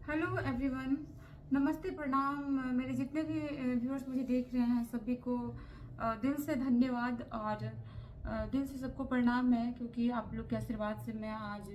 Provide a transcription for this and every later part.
Hello everyone. नमस्ते, प्रणाम। मेरे जितने भी व्यूअर्स मुझे देख रहे हैं सभी को दिल से धन्यवाद और दिल से सबको प्रणाम है, क्योंकि आप लोग के आशीर्वाद से मैं आज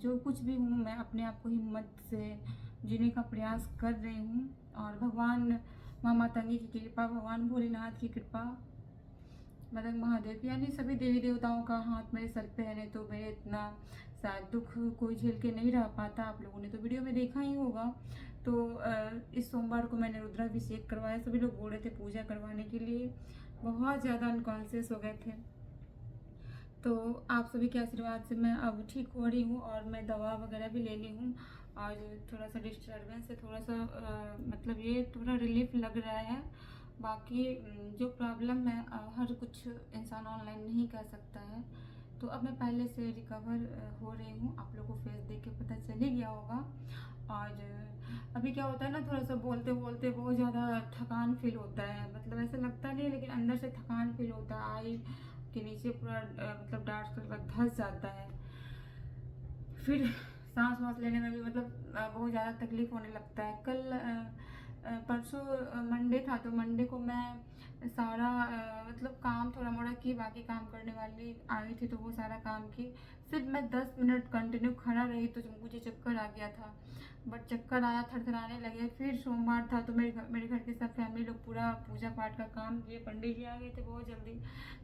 जो कुछ भी हूँ मैं अपने आप को हिम्मत से जीने का प्रयास कर रही हूँ। और भगवान माँ मातंगी की कृपा, भगवान भोलेनाथ की कृपा, मदन महादेव यानी सभी देवी देवताओं का हाथ मेरे सर पे है। नहीं तो मेरे इतना शायद दुख कोई झेल के नहीं रह पाता। आप लोगों ने तो वीडियो में देखा ही होगा। तो इस सोमवार को मैंने रुद्राभिषेक करवाया। सभी लोग बोल रहे थे पूजा करवाने के लिए, बहुत ज़्यादा अनकॉन्शियस हो गए थे। तो आप सभी के आशीर्वाद से मैं अब ठीक हो रही हूँ और मैं दवा वगैरह भी ले ली हूँ। और थोड़ा सा डिस्टर्बेंस है, थोड़ा सा मतलब ये थोड़ा रिलीफ लग रहा है। बाकी जो प्रॉब्लम है हर कुछ इंसान ऑनलाइन नहीं कह सकता है। तो अब मैं पहले से रिकवर हो रही हूँ। आप लोगों को फेस देख के पता चल ही गया होगा। और अभी क्या होता है ना, थोड़ा सा बोलते बोलते बहुत ज़्यादा थकान फील होता है। मतलब ऐसा लगता नहीं है, लेकिन अंदर से थकान फील होता है। आई के नीचे पूरा मतलब डार्क सर्कल धंस जाता है। फिर सांस वाँस लेने में भी मतलब बहुत ज़्यादा तकलीफ होने लगता है। कल परसों मंडे था, तो मंडे को मैं सारा मतलब काम थोड़ा मोड़ा की, बाकी काम करने वाली आई थी तो वो सारा काम की। सिर्फ मैं 10 मिनट कंटिन्यू खड़ा रही तो मुझे चक्कर आ गया था। बट चक्कर आया, थरथराने लगे। फिर सोमवार था तो मेरे घर के सब फैमिली लोग पूरा पूजा पाठ का काम किए। पंडित जी आ गए थे बहुत जल्दी।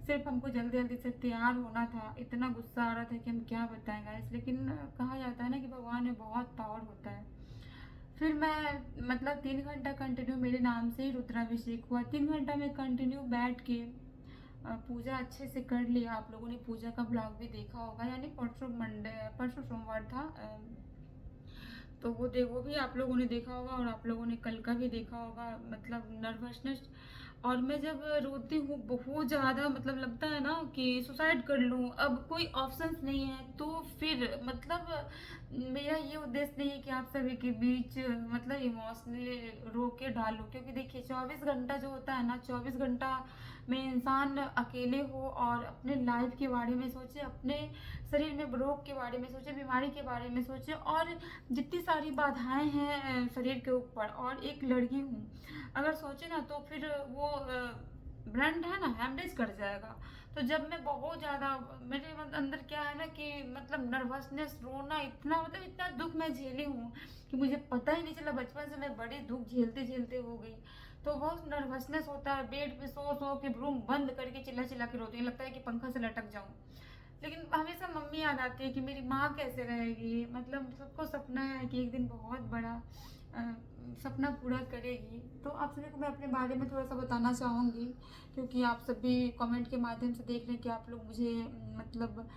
सिर्फ हमको जल्दी जल्दी से तैयार होना था। इतना गुस्सा आ रहा था कि हम क्या बताएं गाइस। लेकिन कहा जाता है ना कि भगवान में बहुत पावर होता है। फिर मैं मतलब 3 घंटा कंटिन्यू मेरे नाम से ही रुद्राभिषेक हुआ। 3 घंटा में कंटिन्यू बैठ के पूजा अच्छे से कर लिया। आप लोगों ने पूजा का ब्लॉग भी देखा होगा, यानी परसों सोमवार था। तो वो भी आप लोगों ने देखा होगा और आप लोगों ने कल का भी देखा होगा। मतलब नर्वसनेस, और मैं जब रोती हूँ बहुत ज़्यादा, मतलब लगता है ना कि सुसाइड कर लूँ, अब कोई ऑप्शंस नहीं है। तो फिर मतलब मेरा ये उद्देश्य नहीं है कि आप सभी के बीच मतलब इमोशनली रो के डालूँ, क्योंकि देखिए 24 घंटा जो होता है ना, 24 घंटा में इंसान अकेले हो और अपने लाइफ के बारे में सोचे, अपने शरीर में रोग के बारे में सोचे, बीमारी के बारे में सोचे, और जितनी सारी बाधाएं हैं शरीर के ऊपर। और एक लड़की हूँ, अगर सोचे ना तो फिर वो ब्रांड है ना, हैमरेज कर जाएगा। तो जब मैं बहुत ज़्यादा मेरे अंदर क्या है ना कि मतलब नर्वसनेस, रोना, इतना मतलब इतना दुख मैं झेली हूँ कि मुझे पता ही नहीं चला। बचपन से मैं बड़े दुख झेलते झेलते हो गई। तो बहुत नर्वसनेस होता है। बेड पे सो सो के रूम बंद करके चिल्ला चिल्ला के रोती हूँ, लगता है कि पंखा से लटक जाऊँ। लेकिन हमेशा मम्मी याद आती है कि मेरी माँ कैसे रहेगी। मतलब सबको सपना है कि एक दिन बहुत बड़ा सपना पूरा करेगी। तो आप सभी को मैं अपने बारे में थोड़ा सा बताना चाहूँगी, क्योंकि आप सभी कमेंट के माध्यम से देख रहे हैं कि आप लोग मुझे मतलब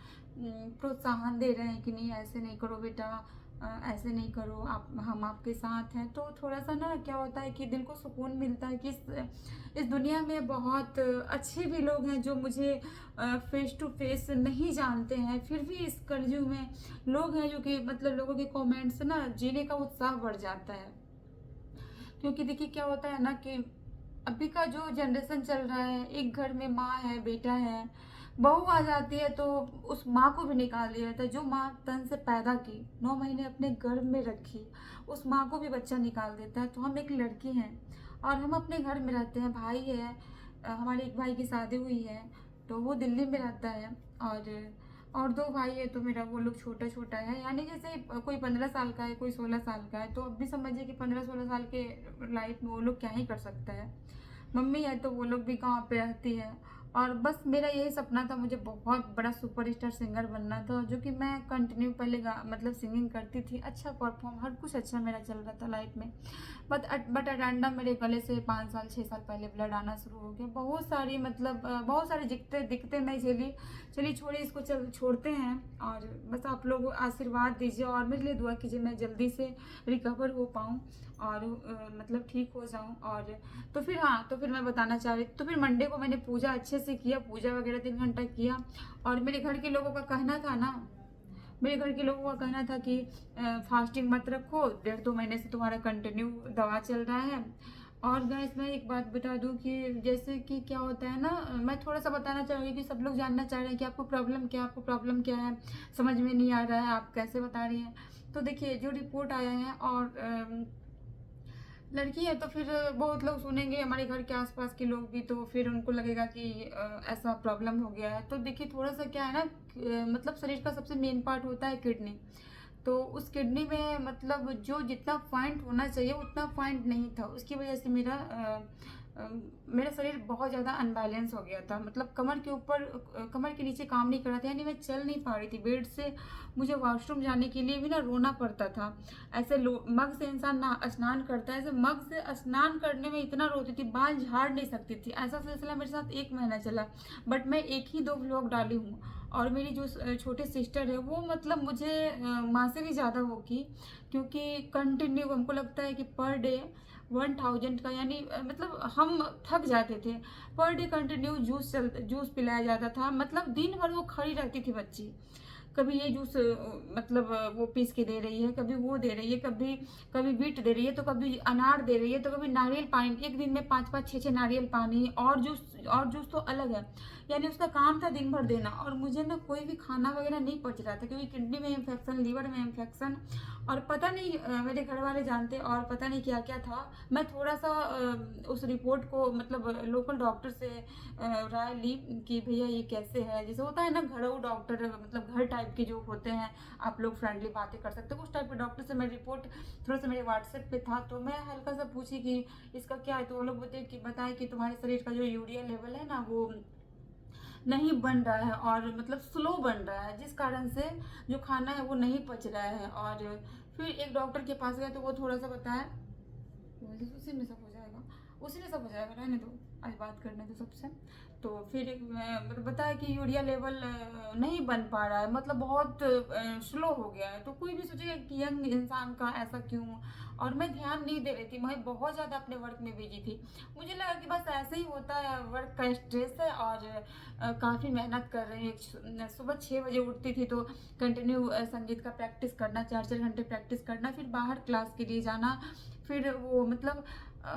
प्रोत्साहन दे रहे हैं कि नहीं ऐसे नहीं करो बेटा, ऐसे नहीं करो, आप हम आपके साथ हैं। तो थोड़ा सा ना क्या होता है कि दिल को सुकून मिलता है कि इस दुनिया में बहुत अच्छे भी लोग हैं जो मुझे फेस टू फेस नहीं जानते हैं। फिर भी इस कलयुग में लोग हैं जो कि मतलब लोगों के कमेंट से ना जीने का उत्साह बढ़ जाता है। क्योंकि देखिए क्या होता है ना कि अभी का जो जनरेशन चल रहा है, एक घर में माँ है, बेटा है, बहू आ जाती है तो उस माँ को भी निकाल दिया जाता है। जो माँ तन से पैदा की, 9 महीने अपने गर्भ में रखी, उस माँ को भी बच्चा निकाल देता है। तो हम एक लड़की हैं और हम अपने घर में रहते हैं। भाई है, हमारे एक भाई की शादी हुई है तो वो दिल्ली में रहता है। और 2 भाई है तो मेरा वो लोग छोटा छोटा है, यानी जैसे कोई 15 साल का है, कोई 16 साल का है। तो अब भी समझिए कि 15-16 साल के लाइफ में वो लोग क्या ही कर सकता है। मम्मी है तो वो लोग भी गाँव पे रहती है। और बस मेरा यही सपना था, मुझे बहुत बड़ा सुपरस्टार सिंगर बनना था, जो कि मैं कंटिन्यू पहले मतलब सिंगिंग करती थी, अच्छा परफॉर्म, हर कुछ अच्छा मेरा चल रहा था लाइफ में। बट अटेंडम मेरे गले से 5 साल 6 साल पहले ब्लड आना शुरू हो गया। बहुत सारी मतलब बहुत सारी दिक्कतें मैं झेली। चलिए छोड़िए इसको, छोड़ते हैं। और बस आप लोग आशीर्वाद दीजिए और मेरे लिए दुआ कीजिए, मैं जल्दी से रिकवर हो पाऊँ और मतलब ठीक हो जाऊँ। और तो फिर हाँ, तो फिर मैं बताना चाह रही, तो फिर मंडे को मैंने पूजा अच्छे से किया, पूजा वगैरह 3 घंटा किया। और मेरे घर के लोगों का कहना था ना, मेरे घर के लोगों का कहना था कि फास्टिंग मत रखो, 1.5-2 महीने से तुम्हारा कंटिन्यू दवा चल रहा है और गाइस मैं एक बात बता दूं कि जैसे कि क्या होता है ना, मैं थोड़ा सा बताना चाहूँगी कि सब लोग जानना चाह रहे हैं कि आपको प्रॉब्लम क्या है, समझ में नहीं आ रहा है, आप कैसे बता रही हैं। तो देखिए जो रिपोर्ट आया है, और लड़की है तो फिर बहुत लोग सुनेंगे, हमारे घर के आसपास के लोग भी, तो फिर उनको लगेगा कि ऐसा प्रॉब्लम हो गया है। तो देखिए थोड़ा सा क्या है ना, मतलब शरीर का सबसे मेन पार्ट होता है किडनी। तो उस किडनी में मतलब जो जितना पॉइंट होना चाहिए उतना पॉइंट नहीं था, उसकी वजह से मेरा शरीर बहुत ज़्यादा अनबैलेंस हो गया था। मतलब कमर के ऊपर, कमर के नीचे काम नहीं कर रहा था, यानी मैं चल नहीं पा रही थी बेड से। मुझे वॉशरूम जाने के लिए भी ना रोना पड़ता था। ऐसे मग से इंसान ना स्नान करता है, ऐसे मग से स्नान करने में इतना रोती थी, बाल झाड़ नहीं सकती थी। ऐसा सिलसिला मेरे साथ 1 महीना चला। बट मैं एक ही 2 व्लॉग डाली हूँ। और मेरी जो छोटी सिस्टर है वो मतलब मुझे माँ से भी ज़्यादा वो की, क्योंकि कंटिन्यू हमको लगता है कि पर डे 1000 का, यानी मतलब हम थक जाते थे। पर डे कंटिन्यू जूस पिलाया जाता था। मतलब दिन भर वो खड़ी रहती थी बच्ची। कभी ये जूस मतलब वो पीस के दे रही है, कभी वो दे रही है, कभी कभी बीट दे रही है, तो कभी अनार दे रही है, तो कभी नारियल पानी। एक दिन में 5-5 6-6 नारियल पानी, और जूस तो अलग है। यानी उसका काम था दिन भर देना। और मुझे ना कोई भी खाना वगैरह नहीं पच रहा था, क्योंकि किडनी में इन्फेक्शन, लीवर में इन्फेक्शन, और पता नहीं मेरे घर वाले जानते, और पता नहीं क्या क्या था। मैं थोड़ा सा उस रिपोर्ट को मतलब लोकल डॉक्टर से राय ली कि भैया ये कैसे है। जैसे होता है ना घरेलू डॉक्टर, मतलब घर टाइप के जो होते हैं, आप लोग फ्रेंडली बातें कर सकते हो, उस टाइप के डॉक्टर से मैं रिपोर्ट थोड़ा सा मेरे व्हाट्सएप पे था, तो मैं हल्का सा पूछी कि इसका क्या है। तो वो लोग बताए कि तुम्हारे शरीर का जो यूरिया लेवल है ना, वो नहीं बन रहा है, और मतलब स्लो बन रहा है, जिस कारण से जो खाना है वो नहीं पच रहा है। और फिर एक डॉक्टर के पास गए तो वो थोड़ा सा बताया, उसी में सब हो जाएगा, उसी में सब हो जाएगा, रहने दो, आज बात करने दो सबसे। तो फिर मतलब बताया कि यूरिया लेवल नहीं बन पा रहा है, मतलब बहुत स्लो हो गया है। तो कोई भी सोचेगा कि यंग इंसान का ऐसा क्यों। और मैं ध्यान नहीं दे रही थी, मैं बहुत ज़्यादा अपने वर्क में बिजी थी। मुझे लगा कि बस ऐसे ही होता है, वर्क का स्ट्रेस है। और काफ़ी मेहनत कर रही हूँ। सुबह 6 बजे उठती थी, तो कंटिन्यू संगीत का प्रैक्टिस करना, 4-4 घंटे प्रैक्टिस करना, फिर बाहर क्लास के लिए जाना। फिर वो मतलब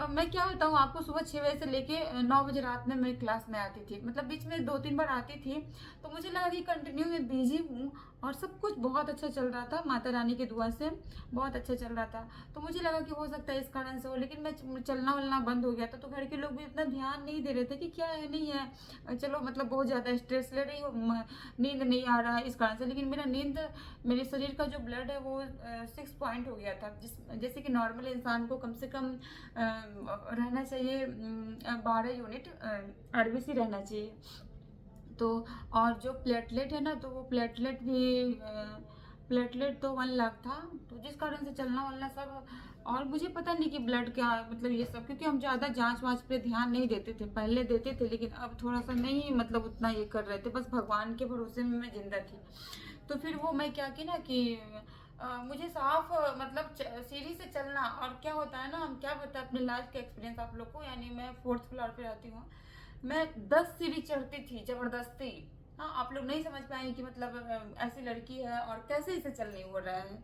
मैं क्या बताऊँ आपको, सुबह 6 बजे से लेके 9 बजे रात में मैं क्लास में आती थी। मतलब बीच में 2-3 बार आती थी। तो मुझे लगा कि कंटिन्यू मैं बिजी हूँ, और सब कुछ बहुत अच्छा चल रहा था, माता रानी की दुआ से बहुत अच्छा चल रहा था। तो मुझे लगा कि हो सकता है इस कारण से हो, लेकिन मैं चलना वलना बंद हो गया था। तो घर के लोग भी इतना ध्यान नहीं दे रहे थे कि क्या है नहीं है, चलो मतलब बहुत ज़्यादा स्ट्रेस ले रही हो, नींद नहीं आ रहा है इस कारण से। लेकिन मेरे शरीर का जो ब्लड है वो 6 पॉइंट हो गया था, जैसे कि नॉर्मल इंसान को कम से कम रहना चाहिए 12 यूनिट आरबीसी रहना चाहिए। तो और जो प्लेटलेट है ना, तो वो प्लेटलेट तो 1 लाख था। तो जिस कारण से चलना वलना सब, और मुझे पता नहीं कि ब्लड क्या मतलब ये सब, क्योंकि हम ज़्यादा जांच वाँच पे ध्यान नहीं देते थे, पहले देते थे, लेकिन अब थोड़ा सा नहीं मतलब उतना ये कर रहे थे, बस भगवान के भरोसे में मैं जिंदा थी। तो फिर वो मैं क्या की ना कि मुझे साफ मतलब सीढ़ी से चलना। और क्या होता है ना, हम क्या बताएं अपने लाइफ का एक्सपीरियंस आप लोग को, यानी मैं 4th फ्लोर पे रहती हूँ। मैं 10 सीढ़ी चढ़ती थी जबरदस्ती। हाँ, आप लोग नहीं समझ पाएंगे कि मतलब ऐसी लड़की है और कैसे इसे चल नहीं हो रहा है।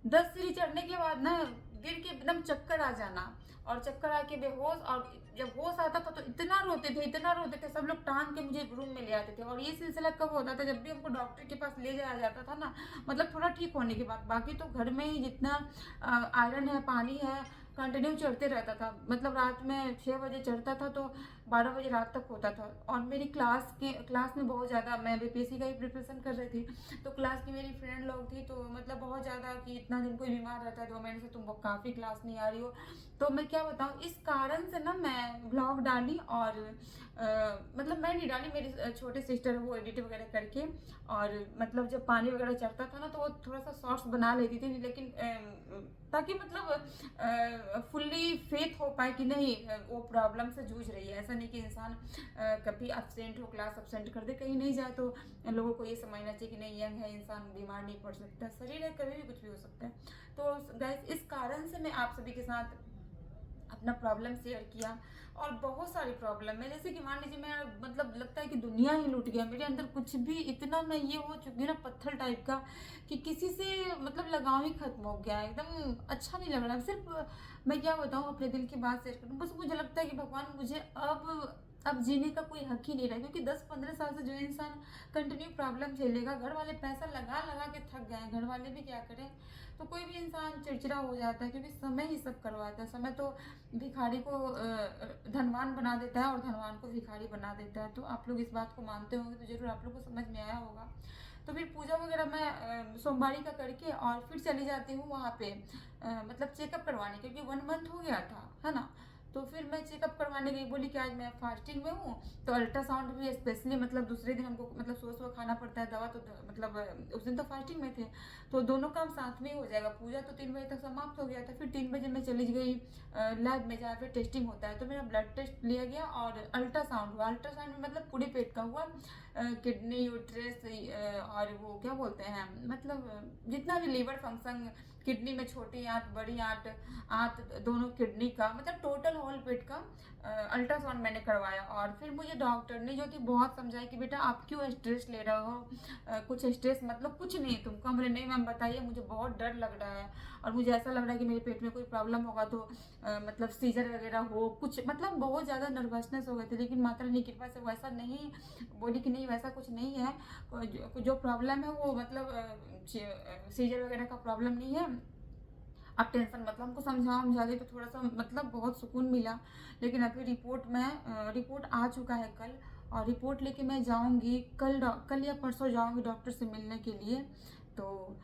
10 सीढ़ी चढ़ने के बाद ना गिर के एकदम चक्कर आ जाना, और चक्कर आके बेहोश। और जब होश आता था तो इतना रोते थे, सब लोग टांग के मुझे रूम में ले आते थे। और ये सिलसिला कब होता था, जब भी हमको डॉक्टर के पास ले जाया जाता था ना, मतलब थोड़ा ठीक होने के बाद। बाकी तो घर में ही जितना आयरन है, पानी है, कंटिन्यू चढ़ते रहता था। मतलब रात में 6 बजे चढ़ता था तो 12 बजे रात तक होता था। और मेरी क्लास में बहुत ज़्यादा, मैं बीपीएससी का ही प्रिपरेशन कर रही थी, तो क्लास की मेरी फ्रेंड लोग थी, तो मतलब बहुत ज़्यादा कि इतना दिन कोई बीमार रहता है 2 महीने से, तुम काफ़ी क्लास नहीं आ रही हो। तो मैं क्या बताऊँ, इस कारण से ना मैं ब्लॉग डाली। और मतलब मैं नहीं डाली, मेरी छोटी सिस्टर है वो एडिट वगैरह करके। और मतलब जब पानी वगैरह चढ़ता था ना, तो वो थोड़ा सा शॉर्ट्स बना लेती थी, लेकिन ताकि मतलब फुल्ली फेथ हो पाए कि नहीं वो प्रॉब्लम से जूझ रही है। ऐसा नहीं कि इंसान कभी एब्सेंट हो, क्लास एब्सेंट कर दे, कहीं नहीं जाए, तो लोगों को ये समझना चाहिए कि नहीं यंग है इंसान, बीमार नहीं पड़ सकता, शरीर है, कभी भी कुछ भी हो सकता है। तो गाइस इस कारण से मैं आप सभी के साथ अपना प्रॉब्लम शेयर किया। और बहुत सारी प्रॉब्लम है, जैसे कि मान लीजिए मैं मतलब लगता है कि दुनिया ही लूट गया, मेरे अंदर कुछ भी इतना मैं ये हो चुकी हूँ ना पत्थर टाइप का, कि किसी से मतलब लगाव ही खत्म हो गया है, एकदम अच्छा नहीं लग रहा। सिर्फ मैं क्या बताऊँ, अपने दिल की बात शेयर करूँ, बस मुझे लगता है कि भगवान मुझे अब जीने का कोई हक ही नहीं रहा, क्योंकि 10-15 साल से जो इंसान कंटिन्यू प्रॉब्लम झेलेगा, घर वाले पैसा लगा लगा के थक गए हैं, घर वाले भी क्या करें। तो कोई भी इंसान चिड़चिड़ा हो जाता है, क्योंकि समय ही सब करवाता है। समय तो भिखारी को धनवान बना देता है और धनवान को भिखारी बना देता है। तो आप लोग इस बात को मानते होंगे, तो जरूर आप लोग को समझ में आया होगा। तो फिर पूजा वगैरह मैं सोमवारी का करके और फिर चली जाती हूँ वहाँ पे मतलब चेकअप करवाने, क्योंकि 1 मंथ हो गया था, है ना। तो फिर मैं चेकअप करवाने गई, बोली कि आज मैं फास्टिंग में हूँ, तो अल्ट्रासाउंड भी स्पेशली मतलब दूसरे दिन हमको मतलब सुबह सुबह खाना पड़ता है दवा, तो मतलब उस दिन तो फास्टिंग में थे, तो दोनों काम साथ में ही हो जाएगा। पूजा तो 3 बजे तक समाप्त हो गया था, फिर 3 बजे मैं चली गई लैब में जहाँ पे टेस्टिंग होता है। तो मेरा ब्लड टेस्ट लिया गया और अल्ट्रासाउंड हुआ। अल्ट्रासाउंड में मतलब पूरे पेट का हुआ, किडनी, यूट्रस और वो क्या बोलते हैं मतलब जितना भी लीवर फंक्शन, किडनी में छोटी आंत, बड़ी आंत, दोनों किडनी का, मतलब टोटल होल पेट का अल्ट्रासाउंड मैंने करवाया। और फिर मुझे डॉक्टर ने जो थी बहुत समझाई कि बेटा आप क्यों स्ट्रेस ले रहे हो, कुछ स्ट्रेस मतलब कुछ नहीं है तुमको। बोले नहीं मैम बताइए, मुझे बहुत डर लग रहा है और मुझे ऐसा लग रहा है कि मेरे पेट में कोई प्रॉब्लम होगा, तो मतलब सीजर वगैरह हो कुछ, मतलब बहुत ज़्यादा नर्वसनेस हो गई थी। लेकिन माता रानी की कृपा से वैसा नहीं, बोली कि नहीं वैसा कुछ नहीं है, जो प्रॉब्लम है वो मतलब सीजर वगैरह का प्रॉब्लम नहीं है, आप टेंशन मतलब हमको समझा दी, तो थोड़ा सा मतलब बहुत सुकून मिला। लेकिन अभी रिपोर्ट आ चुका है कल, और रिपोर्ट लेके मैं जाऊंगी कल या परसों जाऊंगी डॉक्टर से मिलने के लिए। तो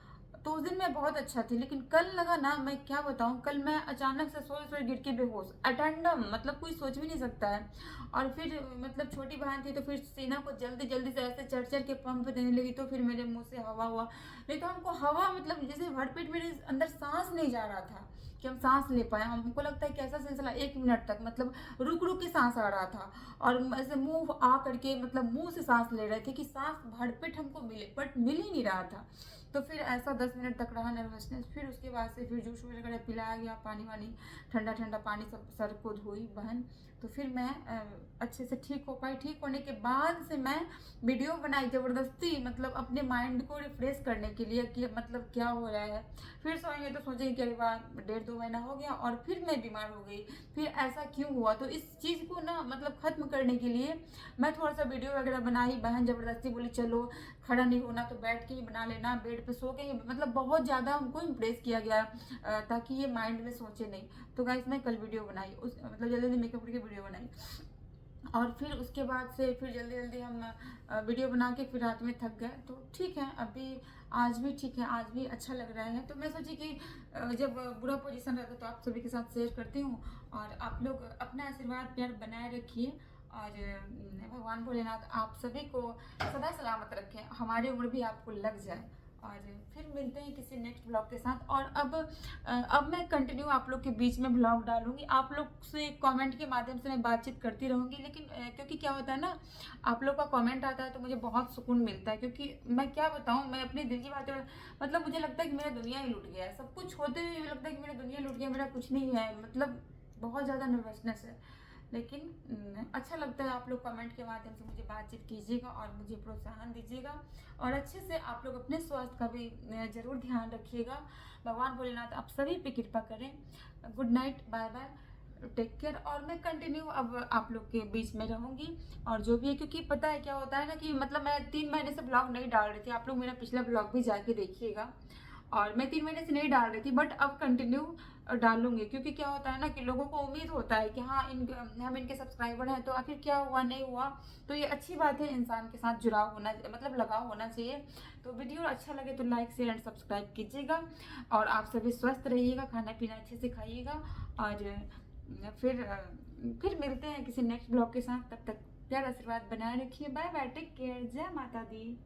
उस दिन मैं बहुत अच्छा थी, लेकिन कल लगा ना, मैं क्या बताऊं, कल मैं अचानक से सोए गिर के बेहोश, अटेंडम मतलब कोई सोच भी नहीं सकता है। और फिर मतलब छोटी बहन थी, तो फिर सीना को जल्दी जल्दी से ऐसे चढ़ चढ़ के पंप देने लगी, तो फिर मेरे मुंह से हवा हुआ। नहीं तो हमको हवा मतलब जैसे भरपेट मेरे अंदर सांस नहीं जा रहा था कि हम सांस ले पाए। हमको लगता है कि ऐसा सिलसिला 1 मिनट तक मतलब रुक रुक के सांस आ रहा था, और ऐसे मुंह आ करके मतलब मुंह से सांस ले रहे थे कि सांस भरपेट हमको मिले, बट मिल ही नहीं रहा था। तो फिर ऐसा 10 मिनट तक रहा नर्वसनेस। फिर उसके बाद से फिर जूस वगैरह पिलाया गया, पानी वानी, ठंडा ठंडा पानी सब सर को धोई बहन। तो फिर मैं अच्छे से ठीक हो पाई। ठीक होने के बाद से मैं वीडियो बनाई ज़बरदस्ती, मतलब अपने माइंड को रिफ्रेश करने के लिए कि मतलब क्या हो रहा है। फिर सोएंगे तो सोचेंगे कि अरे वाह 1.5-2 महीना हो गया और फिर मैं बीमार हो गई, फिर ऐसा क्यों हुआ। तो इस चीज़ को ना मतलब ख़त्म करने के लिए मैं थोड़ा सा वीडियो वगैरह बनाई। बहन ज़बरदस्ती बोली चलो खड़ा नहीं होना तो बैठ के ही बना लेना, बेड पे सो के ही, मतलब बहुत ज़्यादा हमको इम्प्रेस किया गया ताकि ये माइंड में सोचे नहीं। तो गाइस मैं कल वीडियो बनाई, उस मतलब जल्दी जल्दी मेकअप करके वीडियो बनाई, और फिर उसके बाद से फिर जल्दी जल्दी हम वीडियो बना के फिर रात में थक गए। तो ठीक है, अभी आज भी ठीक है, आज भी अच्छा लग रहा है। तो मैं सोची कि जब बुरा पोजीशन रहता है तो आप सभी के साथ शेयर करती हूँ, और आप लोग अपना आशीर्वाद प्यार बनाए रखिए, और भगवान भोलेनाथ आप सभी को सदा सलामत रखें, हमारी उम्र भी आपको लग जाए। और फिर मिलते हैं किसी नेक्स्ट ब्लॉग के साथ। और अब मैं कंटिन्यू आप लोग के बीच में ब्लॉग डालूंगी, आप लोग से कमेंट के माध्यम से मैं बातचीत करती रहूंगी। लेकिन क्योंकि क्या होता है ना, आप लोग का कमेंट आता है तो मुझे बहुत सुकून मिलता है, क्योंकि मैं क्या बताऊं, मैं अपने दिल की बातें मतलब मुझे लगता है कि मेरा दुनिया ही लूट गया है, सब कुछ होते हुए भी लगता है कि मेरा दुनिया लूट गया, मेरा कुछ नहीं है, मतलब बहुत ज़्यादा नर्वसनेस है। लेकिन अच्छा लगता है, आप लोग कमेंट के माध्यम से मुझे बातचीत कीजिएगा और मुझे प्रोत्साहन दीजिएगा, और अच्छे से आप लोग अपने स्वास्थ्य का भी ज़रूर ध्यान रखिएगा। भगवान भोलेनाथ आप सभी पे कृपा करें। Good night, bye bye, take care. और मैं कंटिन्यू अब आप लोग के बीच में रहूँगी, और जो भी है, क्योंकि पता है क्या होता है ना कि मतलब मैं 3 महीने से ब्लॉग नहीं डाल रही थी, आप लोग मेरा पिछला ब्लॉग भी जाके देखिएगा, और मैं 3 महीने से नहीं डाल रही थी, बट अब कंटिन्यू डालूंगी। क्योंकि क्या होता है ना कि लोगों को उम्मीद होता है कि हाँ हम इनके सब्सक्राइबर हैं, तो आखिर क्या हुआ नहीं हुआ। तो ये अच्छी बात है, इंसान के साथ जुड़ाव होना मतलब लगाव होना चाहिए। तो वीडियो अच्छा लगे तो लाइक शेयर एंड सब्सक्राइब कीजिएगा, और आप सभी स्वस्थ रहिएगा, खाना पीना अच्छे से खाइएगा, और फिर मिलते हैं किसी नेक्स्ट ब्लॉग के साथ। तब तक प्यार आशीर्वाद बनाए रखिए। बाय बाय, टेक केयर, जय माता दी।